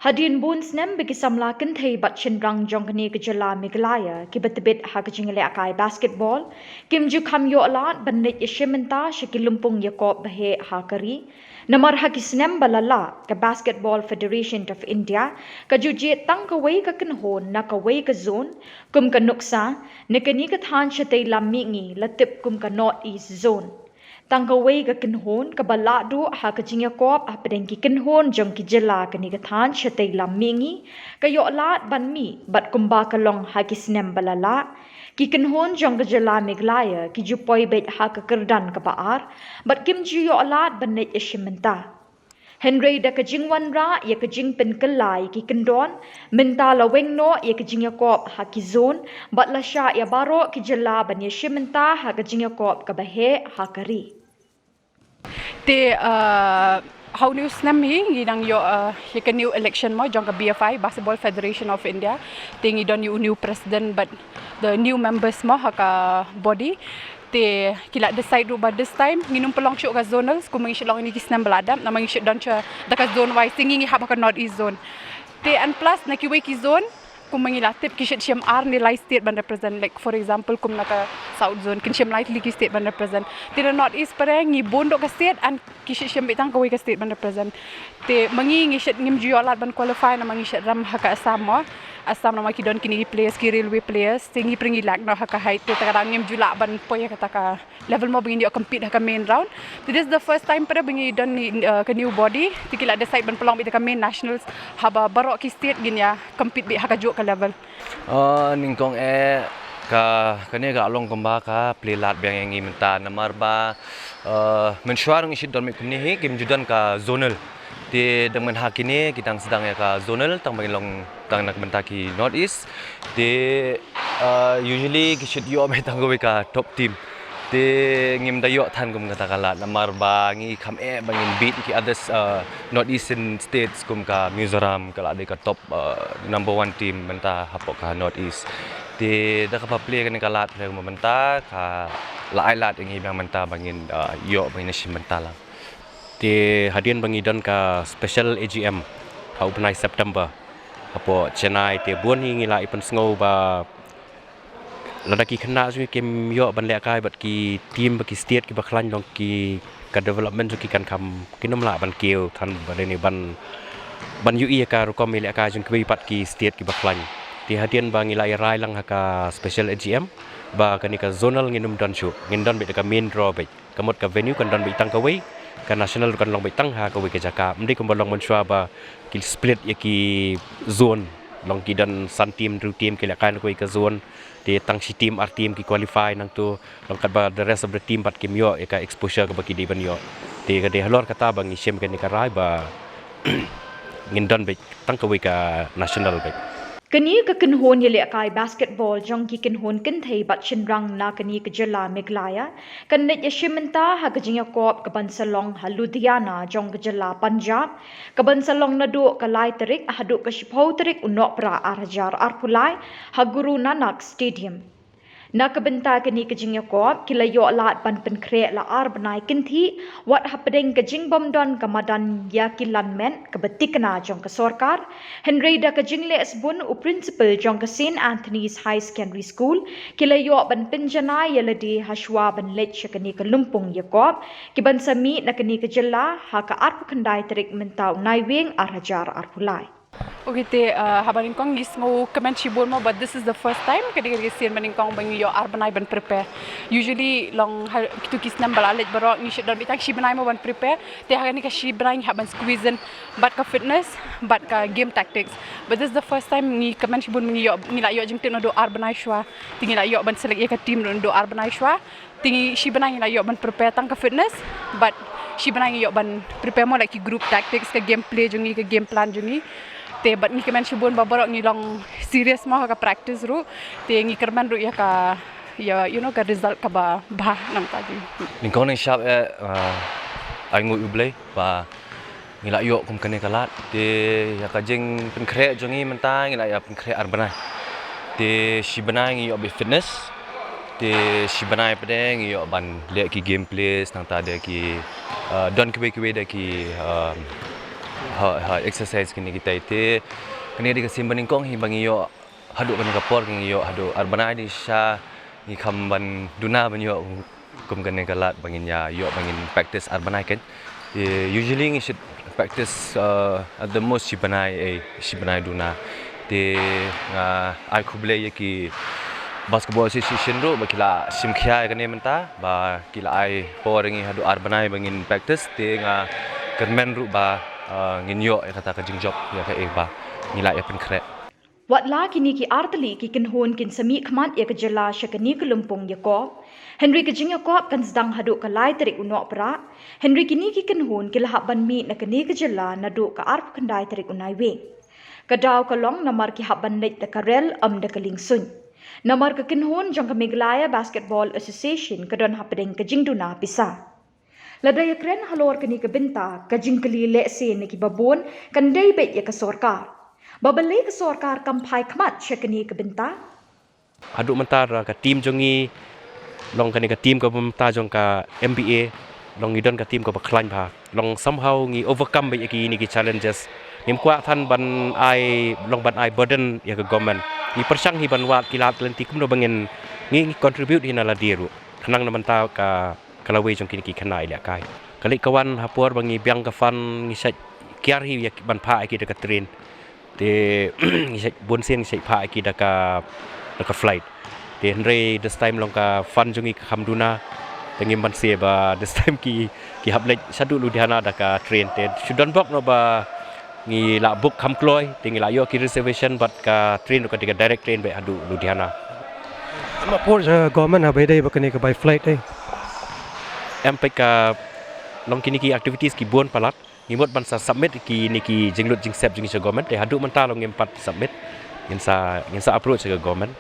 Hadien bun snem bagi samla kynthei bat shynrang jong kani ke Jylla Meghalaya kiba tbit haka jingialehkai basketball kim ju kham yo lat ban Leit Iashim Bynta shiki lympung iakob bahe hakari namar haki snem balala ke Basketball Federation of India ka ju jied tang kawei ka Kynhun na kawei ka zone kum ka nuksa nekani ka thain shatei la mihngi latip kum ka north east zone tang kawei ka Kynhun ka lahduh haka jingiakob hapdeng ki Kynhun jong ki Jylla kani ka thain shatei la mihngi ka yo lat ban mi bat kumba ka long haki snem balala ki Kynhun jong ka Jylla Meghalaya ki ju poi bet haka kerdan ka baar bat kim ju yo lat ban Leit Iashim Bynta Henry da ka jingwan ra ya ka jing pen kelai ki kendon mynta la weng no ya ka jingiakob ha ki zone bat la sha ya baro ki Jylla ban Iashim Bynta ha ka jingiakob ka bahe ha kari te how new snem hi ngidang yo ka new election mo jong ka BFI Basketball Federation of India te ngidon you new president but the new members mo haka body te kila decide ru ba this time nginum pelong syuk ka zonals ku mangi long ni ki snem beladam na mangi syuk don cha da ka zone wise singing hab ka north east zone te and plus na ki we ki zone kum mangi latip ki syam ar ni lai state ban represent like for example kum na ka south zone kin syam lai ki state ban represent te north east pare ngi bondok ka state and ki syam bitang ka we ka state ban represent te mangi ngi syat ngim ju lat ban qualify na mangi syat ram haka asam mo asam nama ki don kini players ki railway players tingi pringi lak no haka height te kadang ngim ju lak ban poya kata ka level mo begin dia compete haka main round this is the first time pada bengi don ni ka new body tikila decide ban pelong bit ka main nationals haba barok ki state gin ya compete bi haka juk ka level ningkong ka kani ga long komba ka play lat bang yang mynta namar ba mensyuar ngi don mi kini kim judan ka zonal di dengan hak ini kita sedang ya ka zonal tang bagi long tang nak mentaki north east di usually kita yo me tang ka top team di ngim dayo than kum kata kala namar ba ngi kham bangin beat ki others north eastern states kum ka Mizoram kala ada ka top number 1 team menta hapok ka north east di da ka play kan kala ka menta ka lai lat ngi bang menta bangin yo bangin sim menta lah di Hadien bangidon ka special AGM hau penai September apo Chennai te buon hingi la ipan sngo ba ladaki khana su kim yo ban le kai bat ki team ba ki state ki ba khlan dong ki ka development su ki kan kham kinom la ban keu than ba ni ban ui ka ru kom le ka jung ki pat ki state ki ba khlan ti Hadien bangi la rai lang haka special AGM ba kani ka zonal nginum don su ngindon be ka main draw be kamot ka venue kan don be tang kawei ka national kan long tang ha ka we ke jaka mdi kum long monswa ba ki split ya ki zone long ki dan san team ru team ki la kan ko ka zone te tang si team ar team ki qualify nang tu long ka ba the rest of the team pat kim yo ya ka exposure ka ba ki di ban yo te ka de halor kata bang ni shem ka ni ka rai ba ngin don be tang ka we ka national be kani ka Kynhun jingialehkai basketball jong ki Kynhun kynthei bat shynrang na kani ka Jylla Meghalaya kan Leit Iashim Bynta ha ka jingiakob ka ban salong ha Ludhiana jong ka Jylla Punjab ka ban salong na du ka lai tarik hadu ka shipau tarik unok pra arhajar arpulai ha Guru Nanak Stadium na ka Bynta kani ka jingiakob kila yo lat ban pen kre la ar banai kynthei wat hapdeng ka jingbom don ka madan ya ki lanmen ka batikna jong ka sarkar Henry da ka jingle asbun u principal jong ka St Anthony's High Secondary School kila yo ban pinjanai yaladi hashwa ban lech kani ka lympung iakob ki ban sami na kani ka Jylla ha ka arpu khandai tarik mentau naiweng arhajar arpulai okay te habaring kong is mo comment shibol mo but this is the first time kadi sen maning kong bangi yo arbanai ban prepare usually long kitu kisnam balalet baro ni shidon bitang shibanai mo ban prepare te hagani ka shibanai haban squeezing but ka fitness but ka game tactics but this is the first time ni comment shibol mangi yo ni la yo jing te no do arbanai shwa tingi la yo ban select ye ka team no do arbanai shwa tingi shibanai la yo ban prepare tang ka fitness but shibanai yo ban prepare mo like group tactics ka gameplay jungi ka game plan jungi te bat ni kemen shibun babarok ni long serious mo ka practice ru te ngi kerman ru ya ka ya you know ka result ka ba nam tadi ningkong ning sharp ai ngui ublei ba ngila yo kum kane kalat te ya ka jing pen kre jongi menta ngila ya pen kre arbana te shibana ngi yo be fitness te shibana pedeng yo ban le ki gameplay nang ta de ki don kwe da ki exercise kini kita itu kini di kesim beningkong hi bangi yo haduk kan kapor kini yo haduk arbanai di sha ni kham ban duna ban yo kum kan galat bangin ya yo bangin practice arbanai kan usually ni should practice at the most shibanai duna te iakob le ki basketball association ro bakila simkhia kan mynta ba kila ai poringi hadu arbanai bangin practice te kermen ru ba nginyo kata ka jingjob ya ka ba ngila ya pen kre Watla kini ki artali ki Kynhun kin sami khmat ya ka Jylla shakani ka lympung iakob Henry ka jingiakob kan sedang haduk ka lai tarik unok pra Henry kini ki Kynhun ki lahap ban mi na kani ka Jylla na duk ka arp kandai tarik unai we Kadaw ka long namar ki hap ban net da karel da ka lingsun Namar ka Kynhun jong ka Meghalaya Basketball Association kadon hapdeng ka jingduna pisa Ladaya kren halor kani ka Bynta ka jingkali lese ni ki babon kan daybet ya ka sorkar Babale ka sorkar kampai khmat shakani ka Bynta Haduk mentar ka tim jongi long kani ka tim ka mentar jong ka MBA long idon ka tim ka baklan pha long somehow ngi overcome ba ki ni ki challenges nim kwa than ban ai long ban ai burden ya ka government ni persang hi ban wat kilat lenti kum no bangen ngi contribute hina la diru khanang na mentar ka kawei jong kini ki khanai le kai kali kawan hapur bangi biang ka fan ngi sat kiar hi ya ban pha ki da ka train te ngi sat bonsen ngi sat pha ki da ka flight te henry this time long ka fan jongi kham duna tengim ban se ba this time ki hablek sadu ludhiana da ka train te sudan bok no ba ngi la book kham kloi te ngi la yo ki reservation but ka train ka direct train ba hadu ludhiana ama por government ha bai dai ba kani ka by flight dai em pe ka long kini ki activities ki bon palat ngimot ban sa submit ki ni ki jinglut jingsep jingi government de hadu menta long ngem pat submit ngin sa approach ke government